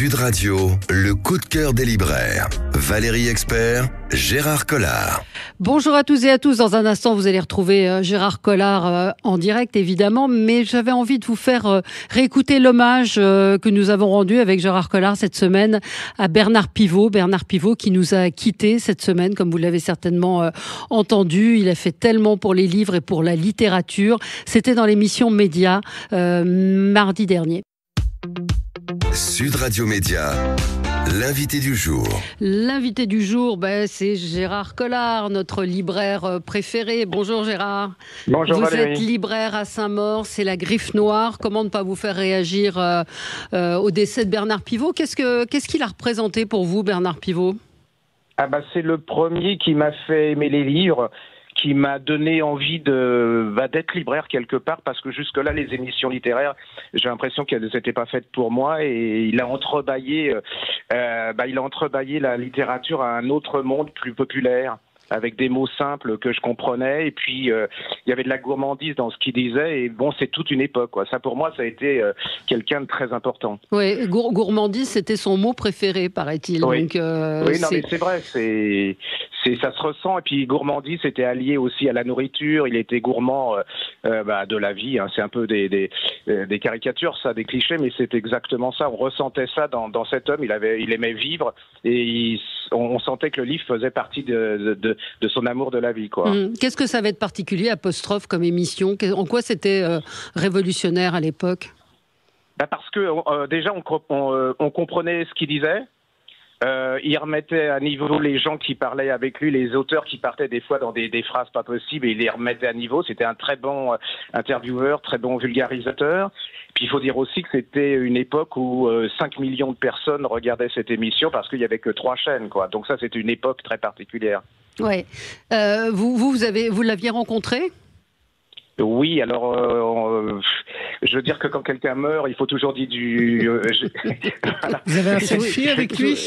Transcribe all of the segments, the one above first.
Sud Radio, le coup de cœur des libraires. Valérie Expert, Gérard Collard. Bonjour à tous et à tous. Dans un instant, vous allez retrouver Gérard Collard en direct, évidemment. Mais j'avais envie de vous faire réécouter l'hommage que nous avons rendu avec Gérard Collard cette semaine à Bernard Pivot. Bernard Pivot qui nous a quittés cette semaine, comme vous l'avez certainement entendu. Il a fait tellement pour les livres et pour la littérature. C'était dans l'émission Média mardi dernier. Sud Radio Média, l'invité du jour. L'invité du jour, c'est Gérard Collard, notre libraire préféré. Bonjour Gérard. Bonjour Vous Valérie. êtes libraire à Saint-Maur, c'est la Griffe Noire. Comment ne pas vous faire réagir au décès de Bernard Pivot ? Qu'est-ce qu'il a représenté pour vous, Bernard Pivot ? C'est le premier qui m'a fait aimer les livres, qui m'a donné envie d'être libraire quelque part, parce que jusque-là, les émissions littéraires, j'ai l'impression qu'elles n'étaient pas faites pour moi, et il a entrebâillé la littérature à un autre monde plus populaire, avec des mots simples que je comprenais, et puis il y avait de la gourmandise dans ce qu'il disait, et bon, c'est toute une époque, quoi. Ça, pour moi, ça a été quelqu'un de très important. Oui, gourmandise, c'était son mot préféré, paraît-il. Oui, Donc, mais c'est vrai, ça se ressent, et puis gourmandise, c'était allié aussi à la nourriture, il était gourmand de la vie, hein. C'est un peu des caricatures, ça, des clichés, mais c'est exactement ça, on ressentait ça dans cet homme, il aimait vivre, et on sentait que le livre faisait partie de son amour de la vie, quoi. Qu'est-ce que ça avait de particulier, Apostrophe, comme émission ? En quoi c'était révolutionnaire à l'époque ? Parce que déjà, on comprenait ce qu'il disait. Il remettait à niveau les gens qui parlaient avec lui, les auteurs qui partaient des fois dans des phrases pas possibles, et il les remettait à niveau. C'était un très bon intervieweur, très bon vulgarisateur. Puis il faut dire aussi que c'était une époque où 5 millions de personnes regardaient cette émission, parce qu'il y avait que 3 chaînes, quoi. Donc ça, c'était une époque très particulière. Ouais. Vous l'aviez rencontré ? Oui, alors je veux dire que quand quelqu'un meurt, il faut toujours dire Voilà. Vous avez un selfie avec lui ?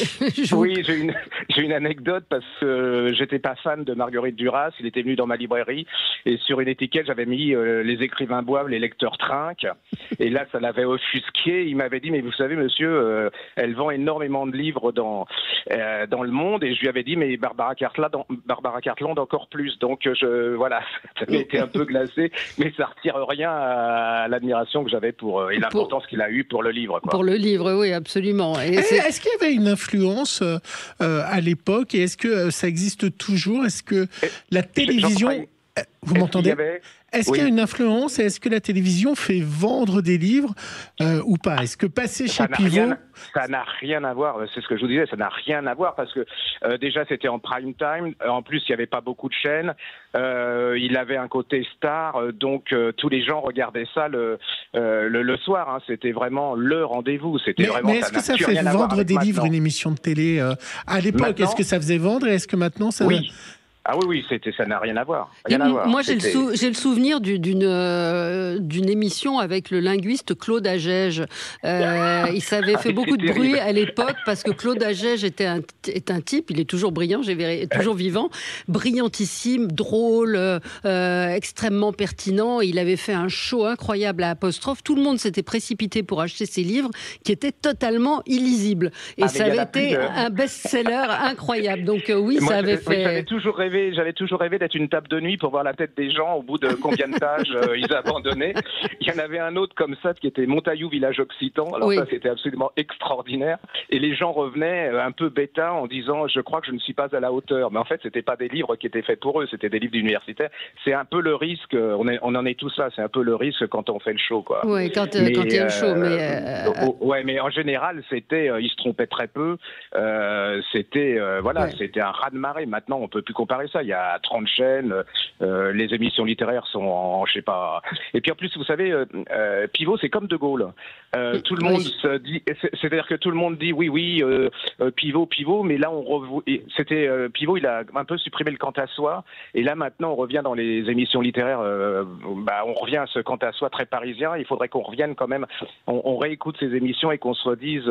Oui, j'ai une anecdote, parce que j'étais pas fan de Marguerite Duras. Il était venu dans ma librairie, et sur une étiquette, j'avais mis les écrivains boivent, les lecteurs trinquent. Et là, ça l'avait offusqué. Il m'avait dit, mais vous savez, monsieur, elle vend énormément de livres dans le monde. Et je lui avais dit, mais Barbara Cartland encore plus. Donc voilà, ça m'avait été un peu glacé. Mais ça retire rien à l'admiration que j'avais et l'importance qu'il a eue pour le livre, quoi. Pour le livre, oui, absolument. Est-ce qu'il y avait une influence à l'époque, et est-ce que ça existe toujours ? Est-ce que la télévision... Vous m'entendez ? Est-ce qu'il y a une influence, et est-ce que la télévision fait vendre des livres ou pas ? Est-ce que passer chez Pivot... Ça n'a rien à voir, c'est ce que je vous disais, ça n'a rien à voir, parce que déjà c'était en prime time, en plus il n'y avait pas beaucoup de chaînes, il avait un côté star, donc tous les gens regardaient ça le soir, hein. C'était vraiment le rendez-vous. Mais est-ce que ça fait vendre des livres, une émission de télé à l'époque maintenant, est-ce que ça faisait vendre, et est-ce que maintenant ça... Oui. Ah oui, ça n'a rien à voir. Moi, j'ai le souvenir d'une émission avec le linguiste Claude Agege. Il s'avait fait beaucoup de bruit à l'époque, parce que Claude Agege est un type, il est toujours brillant, toujours vivant, brillantissime, drôle, extrêmement pertinent. Il avait fait un show incroyable à Apostrophe. Tout le monde s'était précipité pour acheter ses livres, qui étaient totalement illisibles. Et ça avait été un best-seller incroyable. Donc oui, ça avait fait... J'avais toujours rêvé d'être une table de nuit pour voir la tête des gens au bout de combien de pages ils abandonnaient. Il y en avait un autre comme ça qui était Montaillou, village occitan. Alors ça, c'était absolument extraordinaire. Et les gens revenaient un peu bêta en disant « je crois que je ne suis pas à la hauteur ». Mais en fait, c'était pas des livres qui étaient faits pour eux, c'était des livres d'universitaires. C'est un peu le risque, on en est tous là, c'est un peu le risque quand on fait le show, quoi. Oui, quand il y a le show. Ouais, mais en général, ils se trompaient très peu. C'était un raz-de-marée. Maintenant, on peut plus comparer ça. Il y a 30 chaînes, les émissions littéraires sont je sais pas. Et puis en plus, vous savez, Pivot, c'est comme De Gaulle. Tout le monde se dit, c'est-à-dire que tout le monde dit oui, Pivot, mais là Pivot, il a un peu supprimé le quant à soi, et là maintenant on revient dans les émissions littéraires, on revient à ce quant à soi très parisien. Il faudrait qu'on revienne quand même, on réécoute ces émissions et qu'on se redise,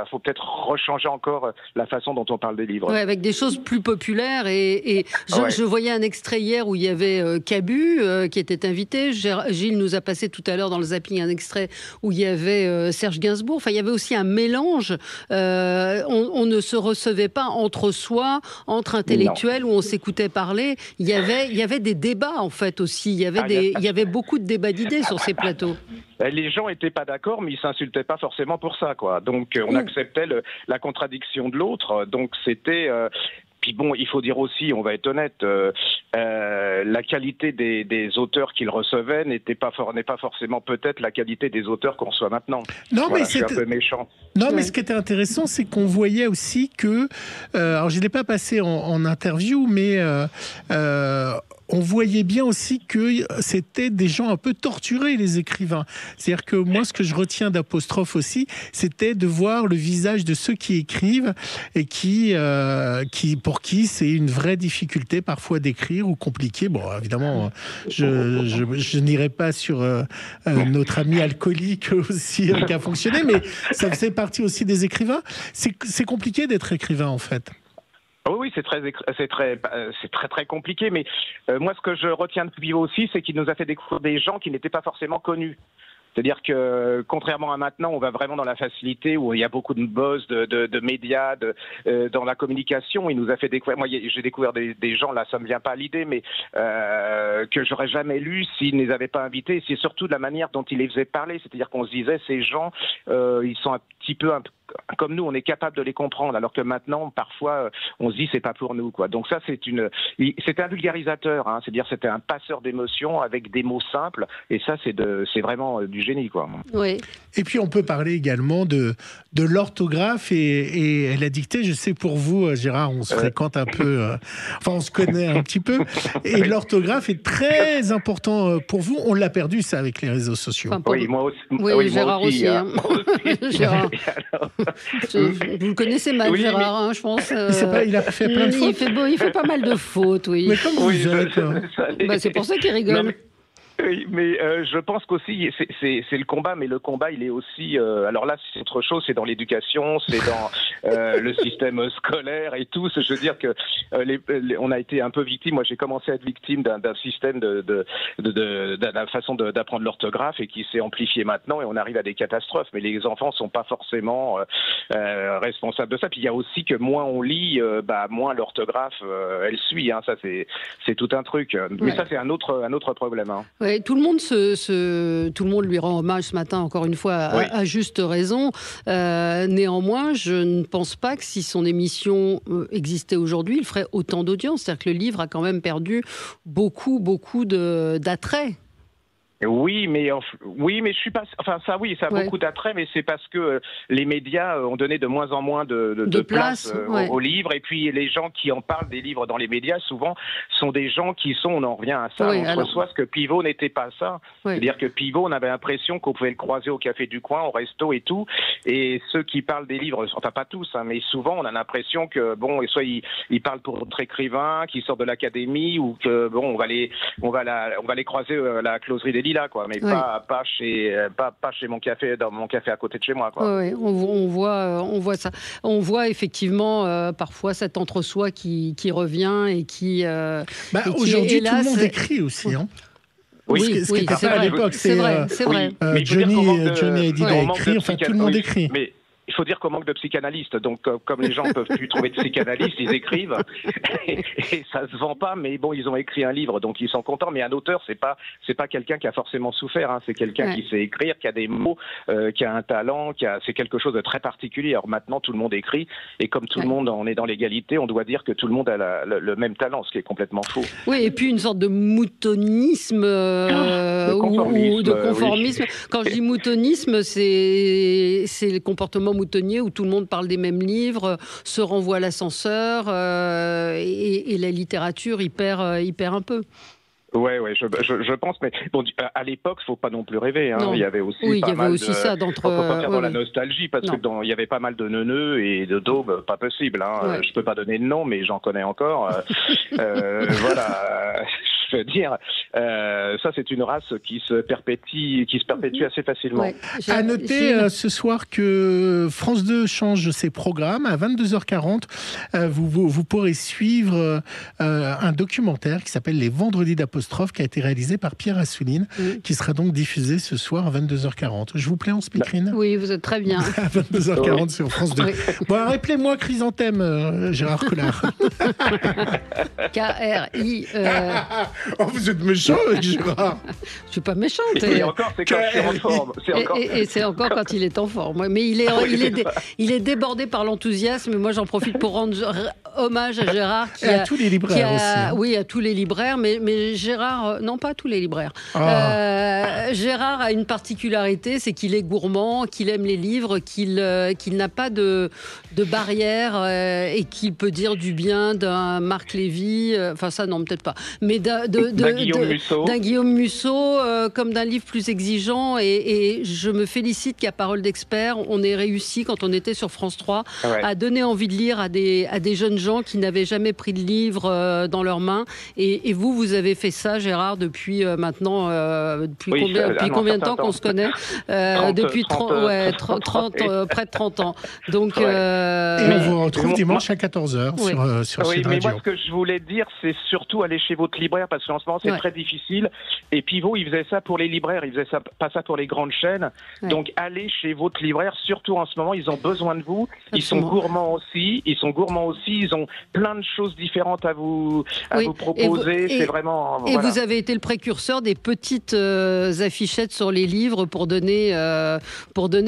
faut peut-être rechanger encore la façon dont on parle des livres. Ouais, avec des choses plus populaires et Je voyais un extrait hier où il y avait Cabu qui était invité. Gilles nous a passé tout à l'heure dans le zapping un extrait où il y avait Serge Gainsbourg. Enfin, il y avait aussi un mélange. On ne se recevait pas entre soi, entre intellectuels, où on s'écoutait parler. Il y avait des débats, en fait, aussi. Il y avait beaucoup de débats d'idées sur ces plateaux. Les gens n'étaient pas d'accord, mais ils s'insultaient pas forcément pour ça, quoi. Donc, on acceptait la contradiction de l'autre. Donc, c'était... Puis bon, il faut dire aussi, on va être honnête, la qualité des auteurs qu'il recevait n'est pas forcément peut-être la qualité des auteurs qu'on reçoit maintenant. Non, voilà, mais c'est un peu méchant. Non, mais ce qui était intéressant, c'est qu'on voyait aussi que, alors je ne l'ai pas passé en interview, mais on voyait bien aussi que c'était des gens un peu torturés, les écrivains. C'est-à-dire que moi, ce que je retiens d'Apostrophe aussi, c'était de voir le visage de ceux qui écrivent et pour qui c'est une vraie difficulté parfois d'écrire ou compliqué. Bon, évidemment, je n'irai pas sur notre ami alcoolique aussi qui a fonctionné, mais ça faisait partie aussi des écrivains. C'est compliqué d'être écrivain, en fait. Oui, c'est très compliqué, mais moi, ce que je retiens de Pivot aussi, c'est qu'il nous a fait découvrir des gens qui n'étaient pas forcément connus. C'est-à-dire que, contrairement à maintenant, on va vraiment dans la facilité, où il y a beaucoup de buzz, de médias, dans la communication. Il nous a fait découvrir... Moi, j'ai découvert des gens, là, ça me vient pas à l'idée, mais que j'aurais jamais lu s'ils ne les avaient pas invités. C'est surtout de la manière dont ils les faisaient parler. C'est-à-dire qu'on se disait, ces gens, ils sont un petit peu comme nous, on est capable de les comprendre, alors que maintenant, parfois, on se dit c'est pas pour nous, quoi. Donc ça, c'était un vulgarisateur, hein, c'est-à-dire c'était un passeur d'émotions avec des mots simples, et ça, c'est vraiment du génie, quoi. Oui. Et puis on peut parler également de l'orthographe et la dictée. Je sais pour vous, Gérard, on se fréquente un peu, enfin on se connaît un petit peu, et l'orthographe est très important pour vous. On l'a perdu ça avec les réseaux sociaux. Enfin, oui, moi aussi. Oui, Gérard moi aussi. Hein. Gérard. Vous le connaissez mal, oui, Gérard, hein, je pense. Il a fait plein de fautes. Il fait pas mal de fautes, oui. Mais comme vous êtes... c'est pour ça qu'il rigole. Oui, mais je pense qu'aussi, c'est le combat, mais le combat, il est aussi... alors là, c'est autre chose, c'est dans l'éducation, c'est dans le système scolaire et tout. Je veux dire que on a été un peu victime. Moi, j'ai commencé à être victime d'un système de la façon d'apprendre l'orthographe et qui s'est amplifié maintenant, et on arrive à des catastrophes. Mais les enfants sont pas forcément responsables de ça. Puis il y a aussi que moins on lit, moins l'orthographe, elle suit. Hein. Ça, c'est tout un truc. Mais ça, c'est un autre problème. Hein. Ouais, tout le monde lui rend hommage ce matin, encore une fois, à juste raison. Néanmoins, je ne pense pas que si son émission existait aujourd'hui, il ferait autant d'audience. C'est-à-dire que le livre a quand même perdu beaucoup d'attrait. Oui, mais je suis pas. Enfin, ça, oui, ça a beaucoup d'attrait, mais c'est parce que les médias ont donné de moins en moins de place aux livres, et puis les gens qui en parlent des livres dans les médias, souvent, sont des gens on en revient à ça, on reçoit ce que Pivot n'était pas ça. C'est-à-dire que Pivot, on avait l'impression qu'on pouvait le croiser au café du coin, au resto et tout, et ceux qui parlent des livres, enfin pas tous, hein, mais souvent, on a l'impression que, soit ils parlent pour d'autres écrivains qui sortent de l'académie, ou que, on va les croiser à la closerie des Lilas, quoi, mais pas chez mon café, dans mon café à côté de chez moi, quoi. Oui, on voit ça. On voit effectivement parfois cet entre-soi qui revient et qui. Aujourd'hui, tout le monde écrit aussi, hein. Oui, ce qui était c'est pas vrai. à l'époque, c'est vrai. Johnny a dit d'écrire, enfin tout le monde écrit. Mais il faut dire qu'on manque de psychanalystes, donc comme les gens ne peuvent plus trouver de psychanalystes, ils écrivent, et ça se vend pas, mais bon, ils ont écrit un livre, donc ils sont contents, mais un auteur, c'est pas quelqu'un qui a forcément souffert, hein, c'est quelqu'un qui sait écrire, qui a des mots, qui a un talent, c'est quelque chose de très particulier. Alors maintenant, tout le monde écrit, et comme tout le monde on est dans l'égalité, on doit dire que tout le monde a le même talent, ce qui est complèlement faux. Oui, et puis une sorte de moutonisme, ou de conformisme. Oui. Quand je dis moutonisme, c'est le comportement moutonnier où tout le monde parle des mêmes livres, se renvoie à l'ascenseur, et la littérature y perd un peu. Ouais, je pense, mais bon, à l'époque, faut pas non plus rêver. Hein. Il y avait aussi ça d'entre. Faut pas faire dans la nostalgie, parce que il y avait pas mal de neuneux et de daubes, pas possible. Hein. Je peux pas donner de nom, mais j'en connais encore. Voilà. je veux dire, ça c'est une race qui se perpétue assez facilement. Ouais. À noter ce soir que France 2 change ses programmes. À 22h40, vous pourrez suivre un documentaire qui s'appelle Les Vendredis d'Apostrophe, qui a été réalisé par Pierre Assouline, qui sera donc diffusé ce soir à 22h40. Je vous plais en speakerine? Oui, vous êtes très bien. À 22h40 sur France 2. Oui. Bon, rappelez-moi Chrysanthème, Gérard Collard. K-R-I... Oh, vous êtes méchant, Gérard. Je suis pas méchante. Et encore, c'est quand il est en forme. Et c'est encore quand il est en forme. Mais il est débordé par l'enthousiasme. Moi, j'en profite pour rendre hommage à Gérard. À tous les libraires aussi. Oui, à tous les libraires. Mais Gérard... non, pas tous les libraires. Gérard a une particularité, c'est qu'il est gourmand, qu'il aime les livres, qu'il n'a pas de barrière et qu'il peut dire du bien d'un Marc Lévy, enfin ça non peut-être pas, mais d'un Guillaume Musso, comme d'un livre plus exigeant, et je me félicite qu'à Parole d'Expert, on ait réussi quand on était sur France 3 à donner envie de lire à des jeunes gens qui n'avaient jamais pris de livre dans leurs mains, et vous avez fait ça, Gérard, depuis maintenant depuis combien de temps qu'on se connaît? Depuis 30, près de 30 ans. Donc, et on vous retrouve dimanche à 14h sur oui, Sud mais Radio. moi, ce que je voulais dire, c'est surtout aller chez votre libraire, parce qu'en ce moment, c'est très difficile. Et Pivot, il faisait ça pour les libraires, il faisait ça, pas ça pour les grandes chaînes. Ouais. Donc, allez chez votre libraire, surtout en ce moment, ils ont besoin de vous. Ils sont gourmands aussi. Ils ont plein de choses différentes à vous proposer. C'est vraiment... Et vous avez été le précurseur des petites affichettes sur les livres pour donner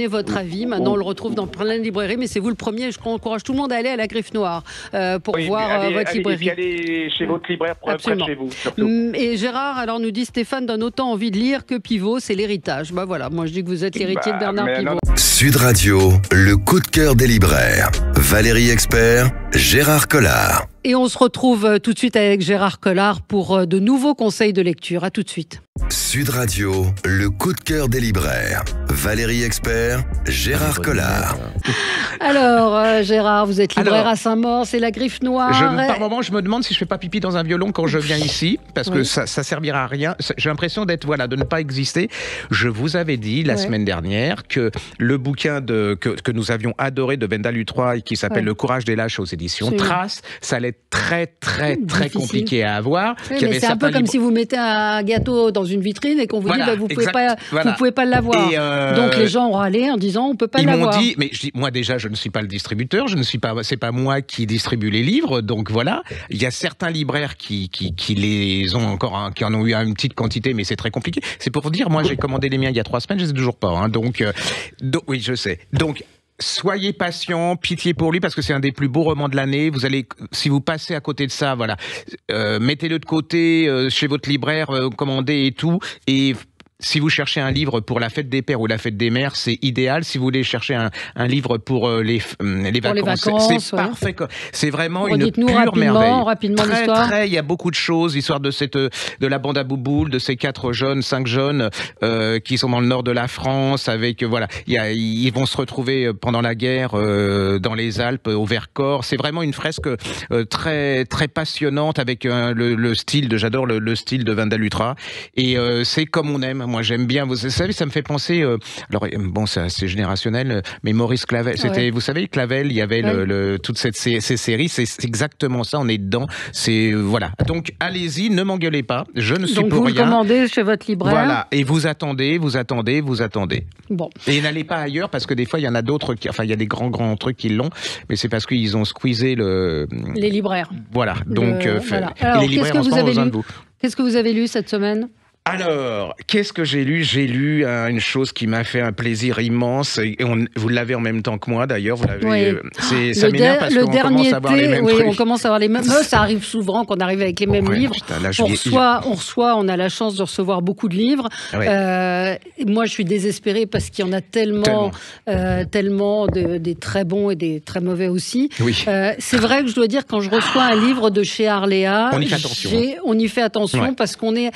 votre avis. Maintenant, on le retrouve dans plein de librairies, mais c'est vous le premier. Je encourage tout le monde à aller à la Griffe Noire pour voir votre librairie. Allez chez votre libraire près de chez vous, surtout. Et Gérard, alors nous dit Stéphane, donne autant envie de lire que Pivot, c'est l'héritage. Bah voilà, moi je dis que vous êtes l'héritier de Bernard Pivot. Sud Radio, le coup de cœur des libraires. Valérie Expert, Gérard Collard. Et on se retrouve tout de suite avec Gérard Collard pour de nouveaux conseils de lecture. À tout de suite. Sud Radio, le coup de cœur des libraires. Valérie Expert, Gérard Collard. Alors, Gérard, vous êtes libraire à Saint-Maur, c'est la Griffe Noire. Par moment, je me demande si je fais pas pipi dans un violon quand je viens ici, parce que ça servira à rien. J'ai l'impression de ne pas exister. Je vous avais dit la semaine dernière que le bouquin que nous avions adoré de Wendell Hutroy, qui s'appelle Le courage des lâches aux éditions Traces, ça allait être très compliqué à avoir. Oui, mais c'est un peu comme si vous mettez un gâteau dans une vitrine et qu'on vous dit vous pouvez pas l'avoir. Donc les gens ont râlé en disant on peut pas l'avoir. Ils m'ont dit, mais je dis, moi déjà je ne suis pas le distributeur, c'est pas moi qui distribue les livres, donc voilà. Il y a certains libraires qui les ont encore, qui en ont eu une petite quantité, mais c'est très compliqué. C'est pour vous dire, moi j'ai commandé les miens il y a 3 semaines, je les ai toujours pas. Donc oui, je sais. Donc soyez patient, pitié pour lui, parce que c'est un des plus beaux romans de l'année. Vous allez, si vous passez à côté de ça, mettez-le de côté chez votre libraire, commandez et tout. Et si vous cherchez un livre pour la fête des pères ou la fête des mères, c'est idéal. Si vous voulez chercher un livre pour les vacances, c'est parfait. C'est vraiment une pure merveille. Rapidement l'histoire. Il y a beaucoup de choses. L'histoire de la bande à Bouboule, de ces 5 jeunes qui sont dans le nord de la France, avec ils vont se retrouver pendant la guerre dans les Alpes, au Vercors. C'est vraiment une fresque très très passionnante avec le style j'adore le style de Wendell Hutroy, et c'est comme on aime. Moi, j'aime bien. Vous savez, ça me fait penser. Alors, bon, c'est assez générationnel, mais Maurice Clavel. C'était, vous savez, Clavel. Il y avait toutes ces séries. C'est exactement ça. On est dedans. C'est voilà. Donc, allez-y. Ne m'engueulez pas. Je ne suis pour rien. Donc, vous le commandez chez votre libraire. Voilà. Et vous attendez. Bon. Et n'allez pas ailleurs, parce que des fois, il y en a d'autres il y a des grands trucs qui l'ont, mais c'est parce qu'ils ont squeezé les libraires. Voilà. Donc, Alors, les libraires en ce moment ont besoin de vous. Qu'est-ce que vous avez lu cette semaine? Alors, qu'est-ce que j'ai lu ? J'ai lu une chose qui m'a fait un plaisir immense, et vous l'avez en même temps que moi d'ailleurs, vous l'avez. Ça m'énerve parce qu'on commence à avoir les mêmes trucs. On commence à avoir les mêmes. Ça arrive souvent qu'on arrive avec les mêmes livres. Putain, là, on a la chance de recevoir beaucoup de livres. Moi, je suis désespérée parce qu'il y en a tellement des très bons et des très mauvais aussi. Oui. C'est vrai que je dois dire, quand je reçois un livre de chez Arléa, on y fait attention. On y fait attention parce qu'on est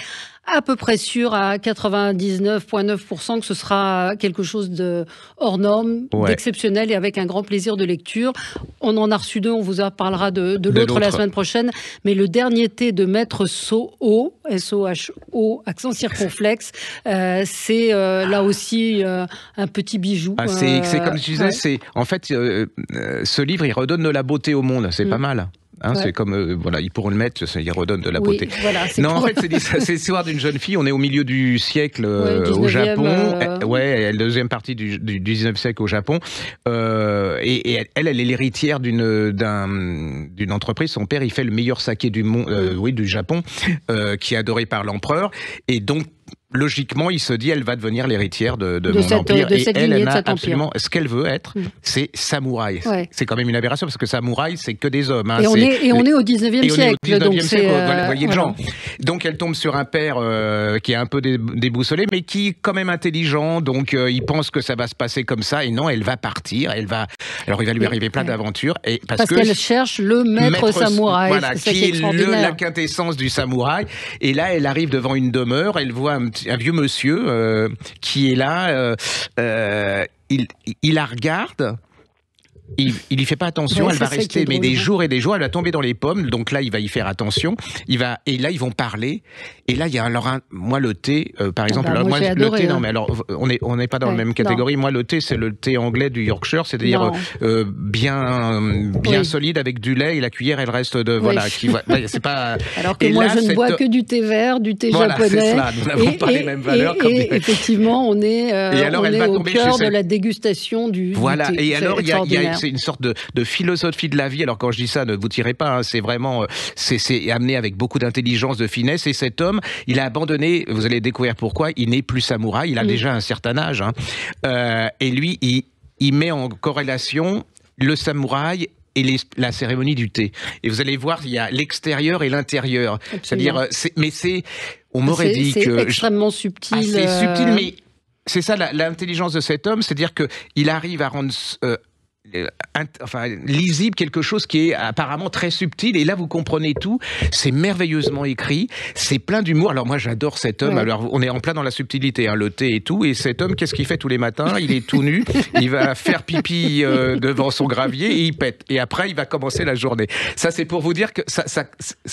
à peu près sûr à 99,9% que ce sera quelque chose de hors norme, d'exceptionnel et avec un grand plaisir de lecture. On en a reçu 2, on vous en parlera de l'autre la semaine prochaine. Mais le dernier thé de Maître Soho, S-O-H-O, accent circonflexe, c'est là aussi un petit bijou. C'est comme je disais, en fait, ce livre, il redonne de la beauté au monde, c'est pas mal. C'est comme, voilà, ils pourront le mettre, il redonne de la beauté. Voilà, en fait, c'est l'histoire d'une jeune fille, on est au milieu du siècle au Japon, la deuxième partie du 19e siècle au Japon, et elle est l'héritière d'une entreprise, son père, il fait le meilleur saké du monde, du Japon, qui est adoré par l'empereur, et donc, logiquement, il se dit, elle va devenir l'héritière de mon empire. De cette lignée, de cet empire. Absolument, ce qu'elle veut être, c'est samouraï. C'est quand même une aberration, parce que samouraï, c'est que des hommes. Et on est au 19e siècle. Vous voyez le genre. Donc, elle tombe sur un père qui est un peu déboussolé, mais qui est quand même intelligent. Donc, il pense que ça va se passer comme ça. Et non, elle va partir. Alors, il va lui arriver plein d'aventures. Parce qu'elle cherche le maître samouraï. Voilà, qui est la quintessence du samouraï. Et là, elle arrive devant une demeure. Elle voit un vieux monsieur qui est là, il la regarde, il y fait pas attention, elle va rester des jours et des jours, elle va tomber dans les pommes, donc là il va y faire attention, et là ils vont parler, et là il y a alors moi le thé, par exemple, moi j'ai le adoré, thé, non mais alors on n'est pas dans la même catégorie, moi le thé c'est le thé anglais du Yorkshire, c'est-à-dire bien solide avec du lait, et la cuillère elle reste c'est pas... Alors que moi je ne bois que du thé vert, du thé japonais. C'est ça, nous n'avons pas les mêmes valeurs. Et effectivement on est au cœur de la dégustation du thé. Et alors c'est une sorte de philosophie de la vie. Alors quand je dis ça, ne vous tirez pas, hein, c'est vraiment, c'est amené avec beaucoup d'intelligence, de finesse. Et cet homme, il a abandonné, vous allez découvrir pourquoi, il n'est plus samouraï, il a déjà un certain âge. Et lui, il met en corrélation le samouraï et la cérémonie du thé. Et vous allez voir, il y a l'extérieur et l'intérieur. C'est-à-dire, on m'aurait dit que... C'est extrêmement subtil. C'est subtil, mais c'est ça l'intelligence de cet homme, c'est-à-dire qu'il arrive à rendre... lisible quelque chose qui est apparemment très subtil, et là vous comprenez tout, c'est merveilleusement écrit, c'est plein d'humour. Alors moi j'adore cet homme, alors on est en plein dans la subtilité, le thé et tout, et cet homme, qu'est-ce qu'il fait tous les matins? Il est tout nu, il va faire pipi devant son gravier et il pète, et après il va commencer la journée. Ça c'est pour vous dire que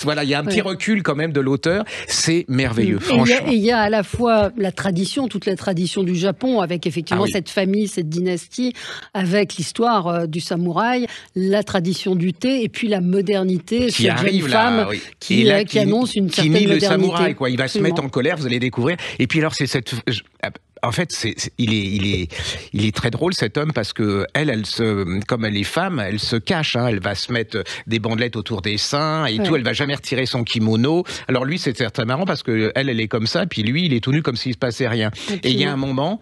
voilà, il y a un petit recul quand même de l'auteur, c'est merveilleux, franchement. Et il y a à la fois la tradition, toute la tradition du Japon, avec effectivement cette famille, cette dynastie, avec l'histoire du samouraï, la tradition du thé, et puis la modernité, cette jeune femme qui annonce une certaine modernité. Le samouraï, quoi. Il va se mettre en colère, vous allez découvrir. Et puis alors, c'est cette... En fait, il est très drôle, cet homme, parce que comme elle est femme, elle se cache, elle va se mettre des bandelettes autour des seins et tout, elle va jamais retirer son kimono. Alors lui, c'est très marrant parce que elle est comme ça, puis lui, il est tout nu comme s'il se passait rien. Et il y a un moment,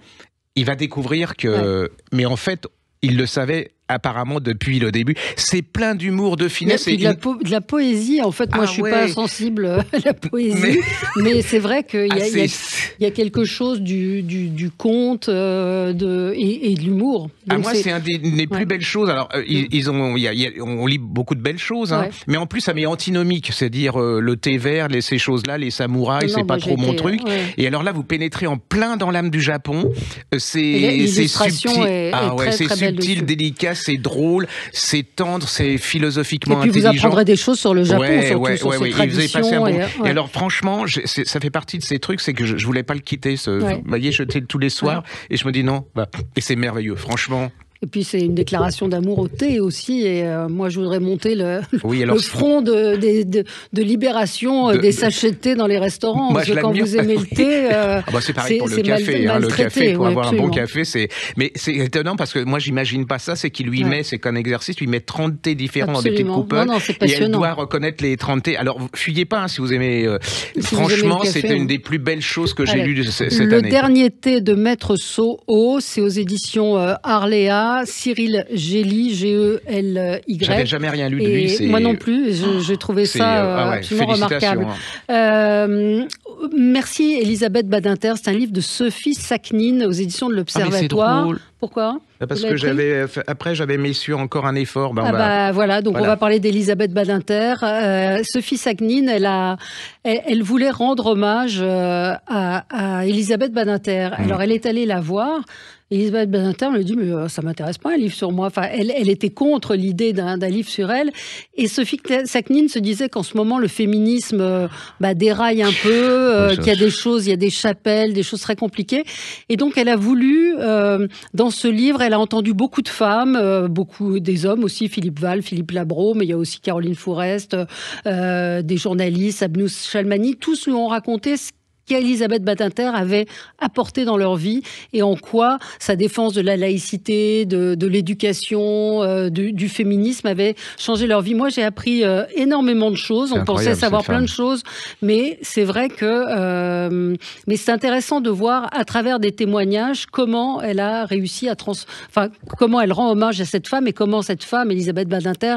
il va découvrir que, mais en fait, il le savait apparemment depuis le début. C'est plein d'humour, de finesse. Et de la poésie, en fait. Moi, je suis pas sensible à la poésie, mais c'est vrai qu'il y a quelque chose du conte et de l'humour. Moi, c'est un des plus belles choses. Alors, on lit beaucoup de belles choses, mais en plus, ça met antinomique, c'est-à-dire le thé vert, ces choses-là, les samouraïs, c'est pas trop mon truc. Et alors là, vous pénétrez en plein dans l'âme du Japon. C'est subtil, c'est subtil, délicat. C'est drôle, c'est tendre, c'est philosophiquement intelligent. Et puis vous apprendrez des choses sur le Japon, surtout sur ses traditions. Et alors franchement, ça fait partie de ces trucs, c'est que je voulais pas le quitter. Vous voyez, je le tous les soirs, et je me dis non, et c'est merveilleux, franchement. Et puis c'est une déclaration d'amour au thé aussi. Et moi, je voudrais monter le front de libération des sachets de thé dans les restaurants. Parce que quand vous aimez le thé, c'est pareil pour le café. Le café, pour avoir un bon café, mais c'est étonnant parce que moi, j'imagine pas ça. C'est qu'il lui met, c'est qu'un exercice, lui met 30 thés différents dans des petites coupelles. Et elle doit reconnaître les 30 thés. Alors, fuyez pas si vous aimez. Franchement, c'était une des plus belles choses que j'ai lues cette année. Le dernier thé de Maître Soho, c'est aux éditions Arléa. Cyril Gély, G-E-L-Y. J'avais jamais rien lu de lui. Moi non plus, j'ai trouvé ça absolument remarquable. Merci Elisabeth Badinter, c'est un livre de Sophie Saknine aux éditions de l'Observatoire. Pourquoi? Parce que j'avais Messieurs encore un effort. Voilà, donc on va parler d'Elisabeth Badinter. Sophie Saknine, elle voulait rendre hommage à Elisabeth Badinter. Alors elle est allée la voir. Elisabeth Badinter lui dit, mais ça m'intéresse pas un livre sur moi. Enfin, elle était contre l'idée d'un livre sur elle. Et Sophie Saknine se disait qu'en ce moment, le féminisme déraille un peu, qu'il y a des choses, il y a des chapelles, des choses très compliquées. Et donc, elle a voulu, dans ce livre, elle a entendu beaucoup de femmes, beaucoup des hommes aussi, Philippe Val, Philippe Labro, mais il y a aussi Caroline Fourest, des journalistes, Abnous Chalmani, tous lui ont raconté ce qu'Elisabeth Badinter avait apporté dans leur vie et en quoi sa défense de la laïcité, de l'éducation, du féminisme avait changé leur vie. Moi, j'ai appris énormément de choses. On pensait savoir plein de choses, mais c'est vrai que... mais c'est intéressant de voir à travers des témoignages comment elle a réussi à comment elle rend hommage à cette femme et comment cette femme, Elisabeth Badinter,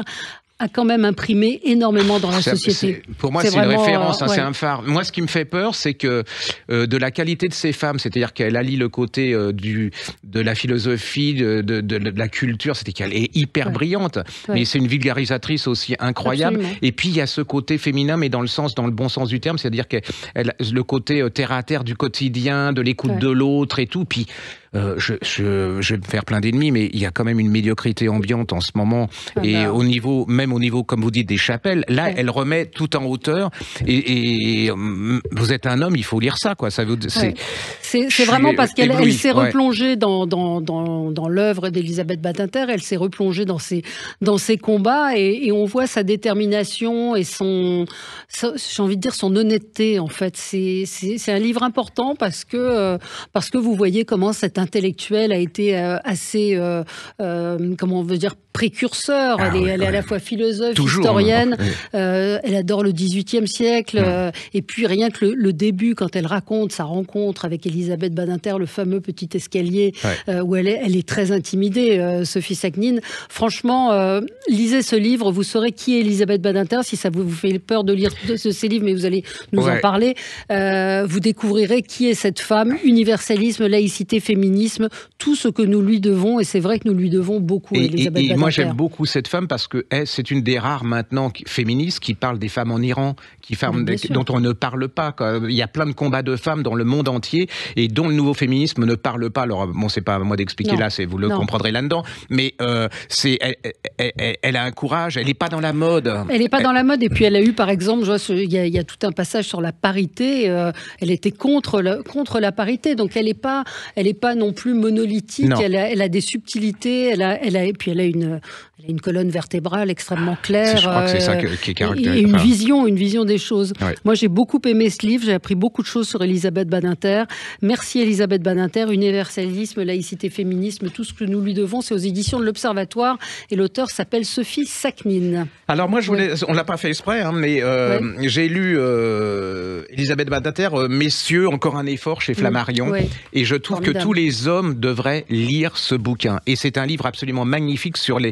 a quand même imprimé énormément dans la société. Pour moi, c'est une référence, c'est un phare. Moi, ce qui me fait peur, c'est que de la qualité de ces femmes, c'est-à-dire qu'elle allie le côté de la philosophie, de la culture, c'est-à-dire qu'elle est hyper brillante, mais c'est une vulgarisatrice aussi incroyable. Absolument. Et puis, il y a ce côté féminin, mais dans le bon sens du terme, c'est-à-dire que le côté terre-à-terre du quotidien, de l'écoute de l'autre et tout. Puis, je vais me faire plein d'ennemis, mais il y a quand même une médiocrité ambiante en ce moment. Et au niveau, comme vous dites, des chapelles, là, elle remet tout en hauteur. Et vous êtes un homme, il faut lire ça, quoi. Ça c'est vraiment parce qu'elle s'est replongée dans l'œuvre d'Elisabeth Badinter. Elle s'est replongée dans ses combats et on voit sa détermination et j'ai envie de dire son honnêteté. En fait, c'est un livre important parce que vous voyez comment cette intellectuelle a été assez, comment on veut dire, précurseur. Elle est à la fois philosophe, historienne. Elle adore le XVIIIe siècle. Et puis rien que le début, quand elle raconte sa rencontre avec Elisabeth Badinter, le fameux petit escalier où elle est très intimidée, Sophie Saknine. Franchement, lisez ce livre, vous saurez qui est Elisabeth Badinter. Si ça vous fait peur de lire ces livres, mais vous allez nous en parler, vous découvrirez qui est cette femme. Universalisme, laïcité, féminisme, tout ce que nous lui devons. Et c'est vrai que nous lui devons beaucoup à Elisabeth Badinter. Moi, j'aime beaucoup cette femme parce que c'est une des rares maintenant féministes qui parle des femmes en Iran, dont on ne parle pas. Il y a plein de combats de femmes dans le monde entier et dont le nouveau féminisme ne parle pas. Alors, bon, c'est pas à moi d'expliquer là, vous le comprendrez là-dedans. Mais elle a un courage, elle n'est pas dans la mode. Elle n'est pas dans la mode. Et puis, elle a eu, par exemple, il y a tout un passage sur la parité. Elle était contre la parité. Donc, elle n'est pas non plus monolithique. Elle a des subtilités. Et puis, elle a une colonne vertébrale extrêmement claire. Je crois que c'est ça qui est caractéristique. Et une vision des choses. Ouais. Moi, j'ai beaucoup aimé ce livre. J'ai appris beaucoup de choses sur Elisabeth Badinter. Merci Elisabeth Badinter. Universalisme, laïcité, féminisme, tout ce que nous lui devons, c'est aux éditions de l'Observatoire. Et l'auteur s'appelle Sophie Saknine. Alors moi, on l'a pas fait exprès, mais j'ai lu Elisabeth Badinter, Messieurs, encore un effort chez Flammarion. Et je trouve que tous les hommes devraient lire ce bouquin. Et c'est un livre absolument magnifique sur les...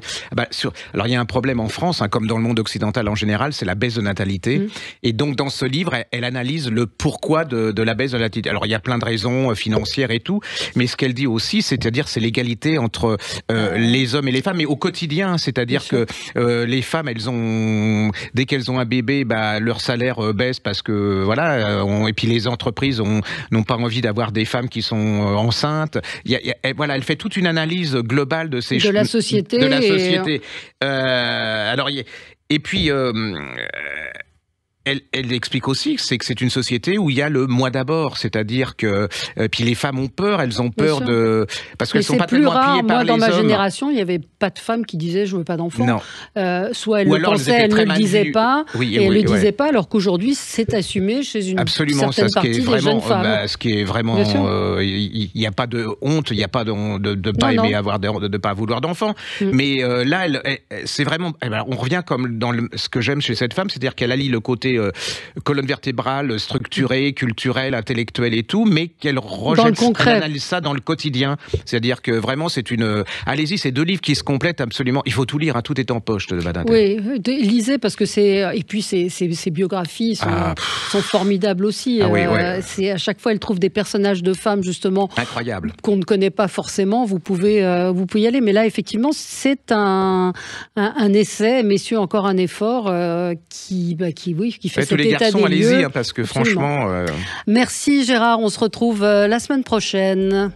Alors il y a un problème en France, comme dans le monde occidental en général, c'est la baisse de natalité. Et donc dans ce livre, elle analyse le pourquoi de la baisse de natalité. Alors il y a plein de raisons financières et tout, mais ce qu'elle dit aussi, c'est-à-dire c'est l'égalité entre les hommes et les femmes, mais au quotidien, c'est-à-dire que les femmes, dès qu'elles ont un bébé, leur salaire baisse parce que et puis les entreprises n'ont pas envie d'avoir des femmes qui sont enceintes. Elle fait toute une analyse globale de la société. Et puis, elle explique aussi que c'est une société où il y a le moi d'abord, c'est-à-dire que puis les femmes ont peur, elles ont peur parce qu'elles sont pas tellement appuyées par les hommes. Moi, dans ma génération, il n'y avait pas de femme qui disait je veux pas d'enfant. Soit elle le pensait, elle ne le disait pas, et elle le disait pas, alors qu'aujourd'hui c'est assumé chez une certaine partie des jeunes femmes. Ce qui est vraiment, il n'y a pas de honte, il n'y a pas de pas aimer avoir de pas vouloir d'enfants. Mais là, c'est vraiment, on revient comme dans ce que j'aime chez cette femme, c'est-à-dire qu'elle allie le côté colonne vertébrale, structurée, culturelle, intellectuelle et tout, mais qu'elle rejette, elle analyse ça dans le quotidien. C'est-à-dire que vraiment, c'est une... Allez-y, c'est 2 livres qui se complètent absolument. Il faut tout lire, hein, tout est en poche de Badinter. Oui, lisez parce que c'est... Et puis, ses biographies sont formidables aussi. Oui. À chaque fois, elle trouve des personnages de femmes, justement, incroyable, qu'on ne connaît pas forcément. Vous pouvez y aller. Mais là, effectivement, c'est un essai, messieurs, encore un effort qui fait cet état des lieux. Tous les garçons, allez-y, hein, parce que franchement... Merci Gérard, on se retrouve la semaine prochaine.